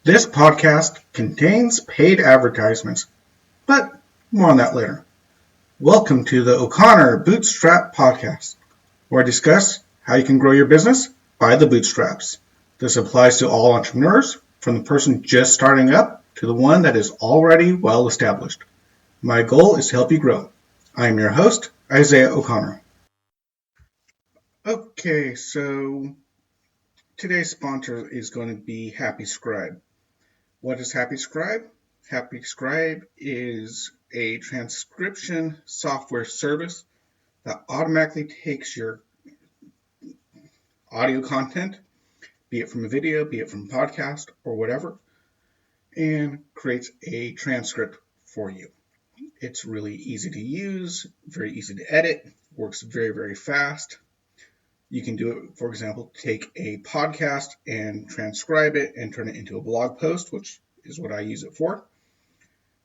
This podcast contains paid advertisements, but more on that later. Welcome to the O'Connor Bootstrap podcast, where I discuss how you can grow your business by the bootstraps. This applies to all entrepreneurs, from the person just starting up to the one that is already well established. My goal is to help you grow. I am your host, Isaiah O'Connor. Okay, so today's sponsor is going to be Happy Scribe. What is Happy Scribe? Happy Scribe is a transcription software service that automatically takes your audio content, be it from a video, be it from a podcast, or whatever, and creates a transcript for you. It's really easy to use, very easy to edit, works very, very fast. You can do it, for example, take a podcast and transcribe it and turn it into a blog post, which is what I use it for.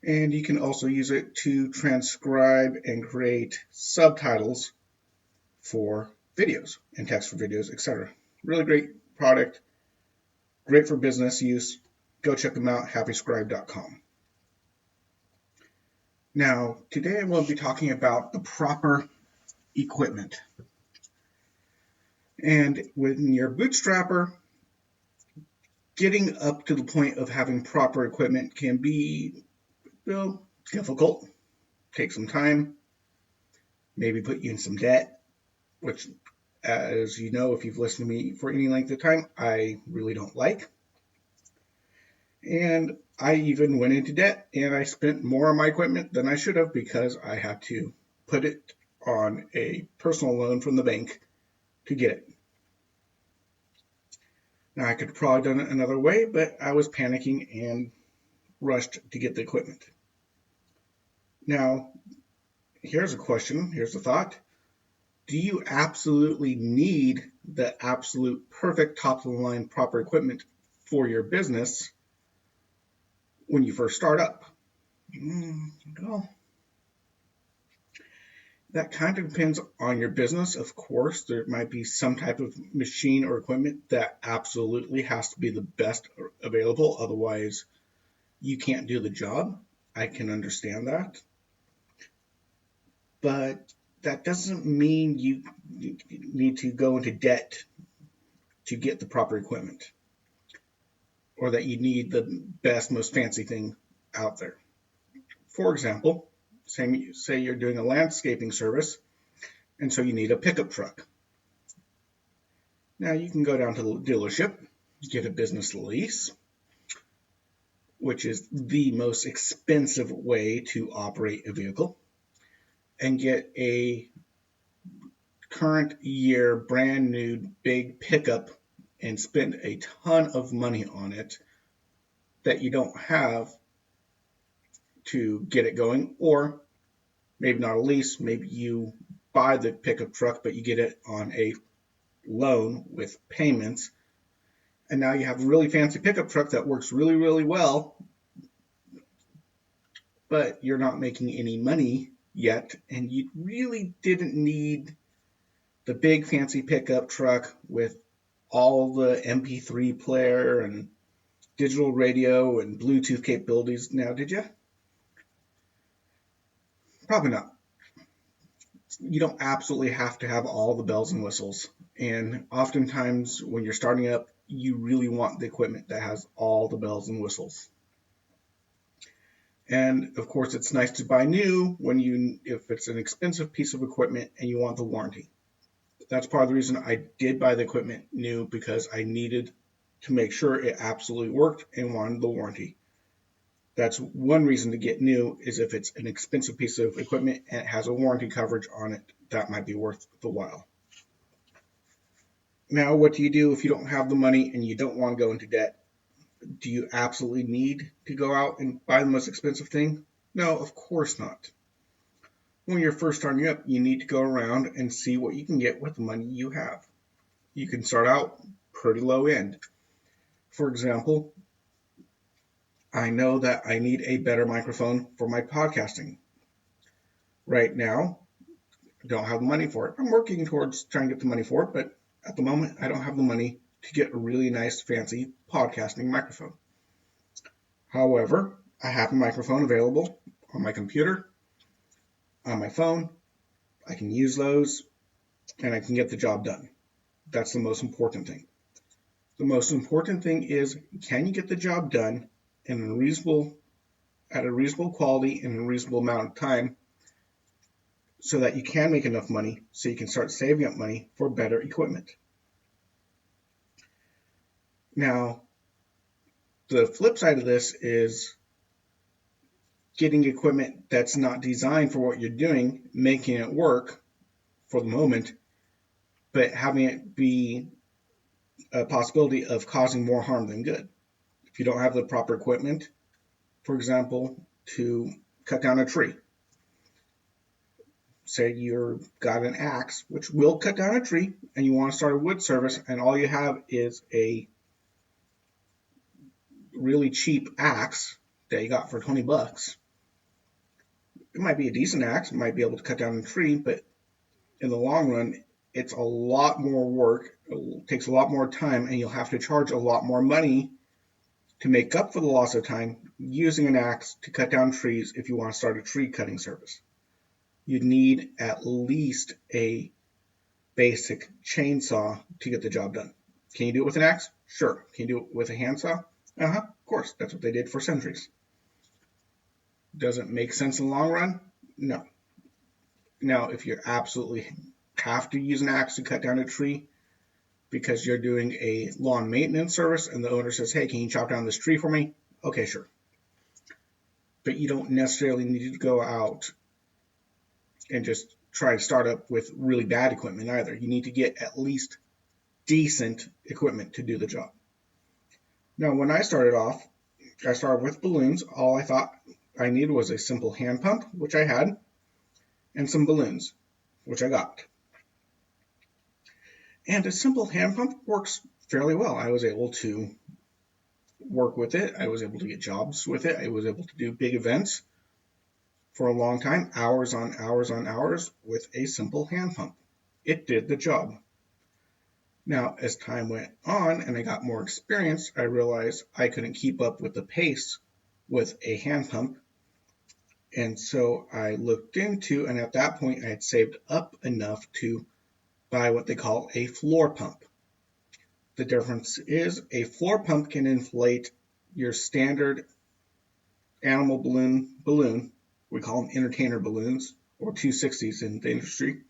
And you can also use it to transcribe and create subtitles for videos and text for videos, etc. Really great product, great for business use. Go check them out, happyscribe.com. Now, today I will be talking about the proper equipment. And when you're a bootstrapper, getting up to the point of having proper equipment can be, difficult, take some time, maybe put you in some debt, which, as you know, if you've listened to me for any length of time, I really don't like. And I even went into debt and I spent more on my equipment than I should have because I had to put it on a personal loan from the bank to get it. Now, I could have probably done it another way, but I was panicking and rushed to get the equipment. Now, here's a question, here's a thought. Do you absolutely need the absolute perfect top-of-the-line proper equipment for your business when you first start up? Well, that kind of depends on your business. Of course, there might be some type of machine or equipment that absolutely has to be the best available. Otherwise, you can't do the job. I can understand that. But that doesn't mean you need to go into debt to get the proper equipment, or that you need the best, most fancy thing out there. For example, say you're doing a landscaping service, and so you need a pickup truck. Now you can go down to the dealership, get a business lease, which is the most expensive way to operate a vehicle, and get a current year brand new big pickup and spend a ton of money on it that you don't have to get it going, or maybe not a lease, maybe you buy the pickup truck, but you get it on a loan with payments. And now you have a really fancy pickup truck that works really, really well, but you're not making any money yet. And you really didn't need the big fancy pickup truck with all the MP3 player and digital radio and Bluetooth capabilities now, did you? Probably not. You don't absolutely have to have all the bells and whistles. And oftentimes when you're starting up, you really want the equipment that has all the bells and whistles. And of course, it's nice to buy new if it's an expensive piece of equipment and you want the warranty. That's part of the reason I did buy the equipment new, because I needed to make sure it absolutely worked and wanted the warranty. That's one reason to get new, is if it's an expensive piece of equipment and it has a warranty coverage on it, that might be worth the while. Now, what do you do if you don't have the money and you don't want to go into debt? Do you absolutely need to go out and buy the most expensive thing? No, of course not. When you're first starting up, you need to go around and see what you can get with the money you have. You can start out pretty low end. For example, I know that I need a better microphone for my podcasting. Right now, I don't have the money for it. I'm working towards trying to get the money for it, but at the moment, I don't have the money to get a really nice, fancy podcasting microphone. However, I have a microphone available on my computer, on my phone. I can use those and I can get the job done. That's the most important thing. The most important thing is, can you get the job done at a reasonable quality in a reasonable amount of time so that you can make enough money so you can start saving up money for better equipment. Now, the flip side of this is getting equipment that's not designed for what you're doing, making it work for the moment, but having it be a possibility of causing more harm than good. If you don't have the proper equipment, for example, to cut down a tree. Say you've got an axe, which will cut down a tree, and you want to start a wood service, and all you have is a really cheap axe that you got for 20 bucks. It might be a decent axe, it might be able to cut down a tree, but in the long run, it's a lot more work, it takes a lot more time, and you'll have to charge a lot more money to make up for the loss of time using an axe to cut down trees if you want to start a tree cutting service. You'd need at least a basic chainsaw to get the job done. Can you do it with an axe? Sure. Can you do it with a handsaw? Of course. That's what they did for centuries. Does it make sense in the long run? No. Now, if you absolutely have to use an axe to cut down a tree because you're doing a lawn maintenance service and the owner says, hey, can you chop down this tree for me? Okay, sure. But you don't necessarily need to go out and just try to start up with really bad equipment either. You need to get at least decent equipment to do the job. Now, when I started off, I started with balloons. All I thought I needed was a simple hand pump, which I had, and some balloons, which I got. And a simple hand pump works fairly well. I was able to work with it. I was able to get jobs with it. I was able to do big events for a long time, hours on hours on hours with a simple hand pump. It did the job. Now, as time went on and I got more experience, I realized I couldn't keep up with the pace with a hand pump. And so I looked into, and at that point I had saved up enough to buy what they call a floor pump. The difference is a floor pump can inflate your standard animal balloon, we call them entertainer balloons, or 260s in the industry,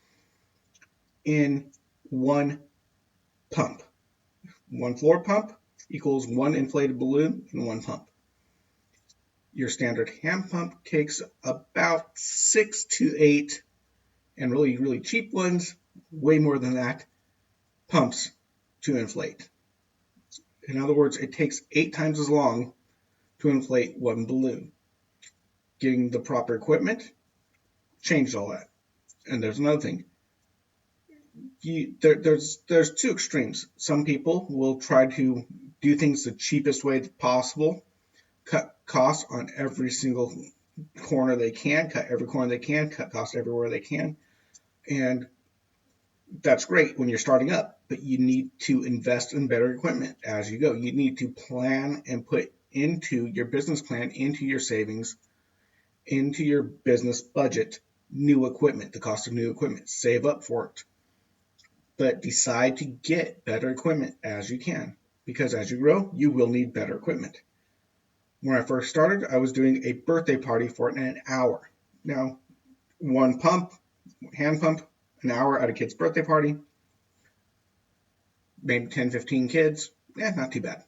in one pump. One floor pump equals one inflated balloon in one pump. Your standard hand pump takes about 6 to 8, and really, really cheap ones, way more than that, pumps to inflate. In other words, it takes 8 times as long to inflate one balloon. Getting the proper equipment changed all that. And there's another thing. There's two extremes. Some people will try to do things the cheapest way possible, cut costs on every single corner they can, cut every corner they can, cut costs everywhere they can. And that's great when you're starting up, but you need to invest in better equipment as you go. You need to plan and put into your business plan, into your savings, into your business budget, new equipment, the cost of new equipment. Save up for it. But decide to get better equipment as you can, because as you grow, you will need better equipment. When I first started, I was doing a birthday party for an hour. Now, one pump, hand pump, an hour at a kid's birthday party, maybe 10, 15 kids, not too bad.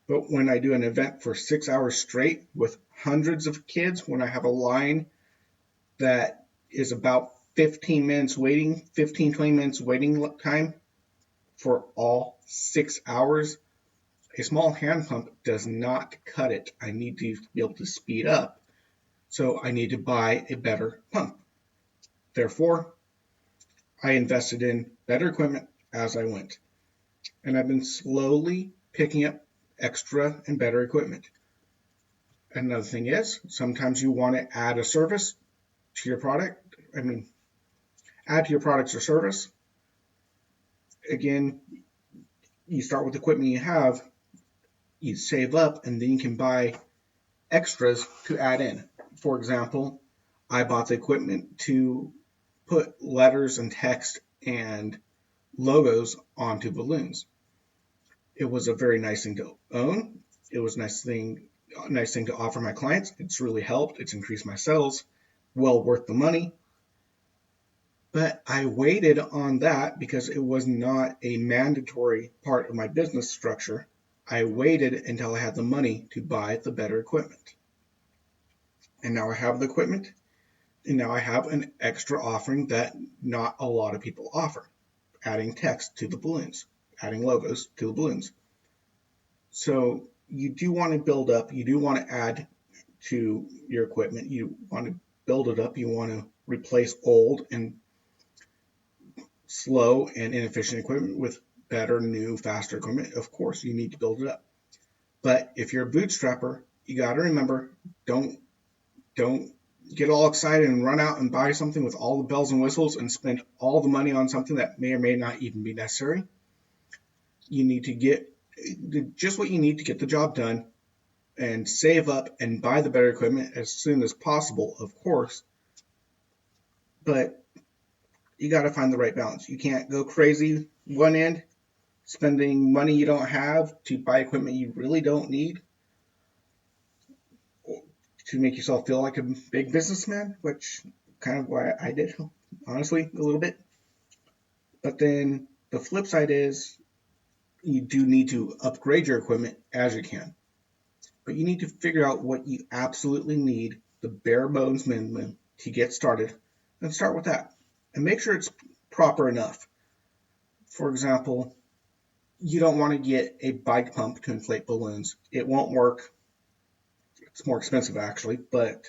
But when I do an event for 6 hours straight with hundreds of kids, when I have a line that is about 15 minutes waiting, 15, 20 minutes waiting time for all 6 hours, a small hand pump does not cut it. I need to be able to speed up. So I need to buy a better pump. Therefore, I invested in better equipment as I went. And I've been slowly picking up extra and better equipment. Another thing is, sometimes you want to add a service to your product. Add to your products or service. Again, you start with the equipment you have. You save up and then you can buy extras to add in. For example, I bought the equipment to put letters and text and logos onto balloons. It was a very nice thing to own. It was a nice thing to offer my clients. It's really helped. It's increased my sales. Well worth the money. But I waited on that because it was not a mandatory part of my business structure. I waited until I had the money to buy the better equipment. And now I have the equipment, and now I have an extra offering that not a lot of people offer. Adding text to the balloons, adding logos to the balloons. So you do want to build up, you do want to add to your equipment, you want to build it up, you want to replace old and slow and inefficient equipment with better, new, faster equipment. Of course, you need to build it up. But if you're a bootstrapper, you got to remember, don't get all excited and run out and buy something with all the bells and whistles and spend all the money on something that may or may not even be necessary. You need to get just what you need to get the job done and save up and buy the better equipment as soon as possible, of course. But you got to find the right balance. You can't go crazy one end, spending money you don't have to buy equipment you really don't need to make yourself feel like a big businessman, which kind of why I did, honestly, a little bit. But then the flip side is you do need to upgrade your equipment as you can. But you need to figure out what you absolutely need, the bare bones minimum, to get started, and start with that. And make sure it's proper enough. For example, you don't want to get a bike pump to inflate balloons. It won't work. It's more expensive, actually, but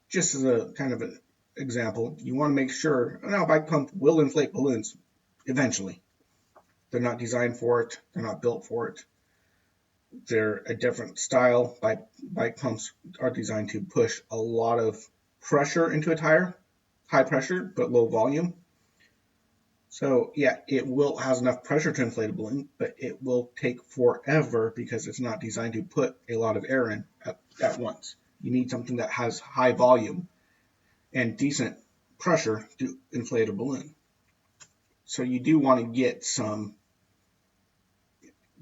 just as a kind of an example, you want to make sure, now a bike pump will inflate balloons eventually. They're not designed for it. They're not built for it. They're a different style. Bike pumps are designed to push a lot of pressure into a tire, high pressure, but low volume. So yeah, it has enough pressure to inflate a balloon, but it will take forever because it's not designed to put a lot of air in at once. You need something that has high volume and decent pressure to inflate a balloon. So you do want to get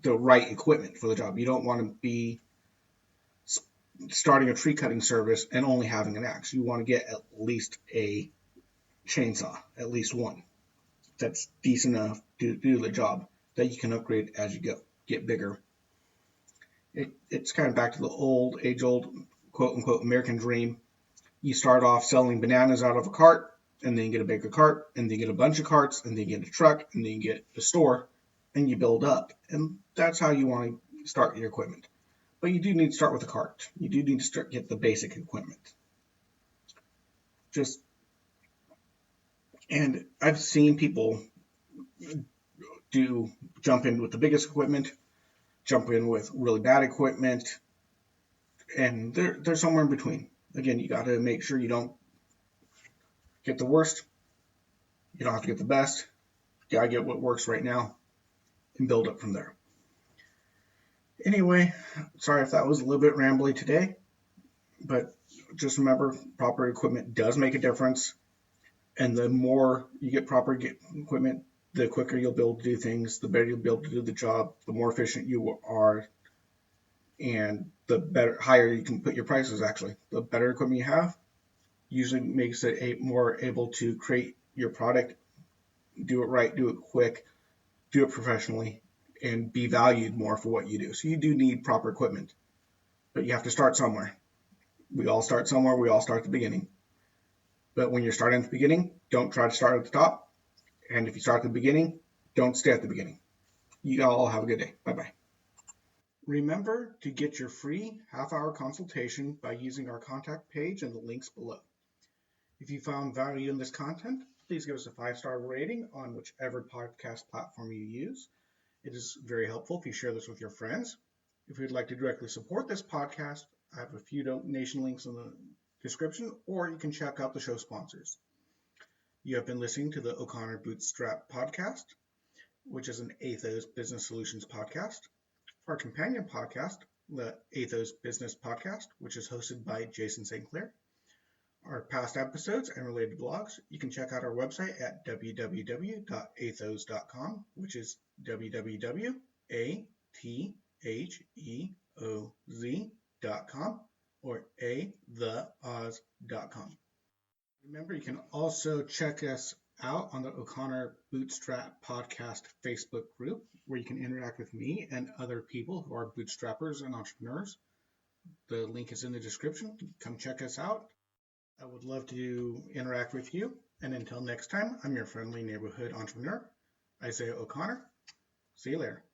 the right equipment for the job. You don't want to be starting a tree cutting service and only having an axe. You want to get at least a chainsaw, at least one, that's decent enough to do the job that you can upgrade as you go, get bigger. It's kind of back to the age-old, quote-unquote, American dream. You start off selling bananas out of a cart, and then you get a bigger cart, and then you get a bunch of carts, and then you get a truck, and then you get a store, and you build up. And that's how you want to start your equipment. But you do need to start with a cart. You do need to get the basic equipment. And I've seen people jump in with the biggest equipment, jump in with really bad equipment, and they're somewhere in between. Again, you got to make sure you don't get the worst. You don't have to get the best. You got to get what works right now and build up from there. Anyway, sorry if that was a little bit rambly today, but just remember, proper equipment does make a difference. And the more you get proper equipment, the quicker you'll be able to do things, the better you'll be able to do the job, the more efficient you are, and the higher you can put your prices, actually. The better equipment you have usually makes it more able to create your product, do it right, do it quick, do it professionally, and be valued more for what you do. So you do need proper equipment, but you have to start somewhere. We all start somewhere. We all start at the beginning. But when you're starting at the beginning, don't try to start at the top. And if you start at the beginning, don't stay at the beginning. You all have a good day. Bye-bye. Remember to get your free half-hour consultation by using our contact page and the links below. If you found value in this content, please give us a 5-star rating on whichever podcast platform you use. It is very helpful if you share this with your friends. If you'd like to directly support this podcast, I have a few donation links in the description, or you can check out the show sponsors. You have been listening to the O'Connor Bootstrap podcast, which is an Atheoz Business Solutions podcast. our companion podcast, the Atheoz Business Podcast, which is hosted by Jason St. Clair. Our past episodes and related blogs, you can check out our website at www.atheoz.com, which is www.atheoz.com or atheoz.com. Remember, you can also check us out on the O'Connor Bootstrap Podcast Facebook group, where you can interact with me and other people who are bootstrappers and entrepreneurs. The link is in the description. Come check us out. I would love to interact with you. And until next time, I'm your friendly neighborhood entrepreneur, Isaiah O'Connor. See you later.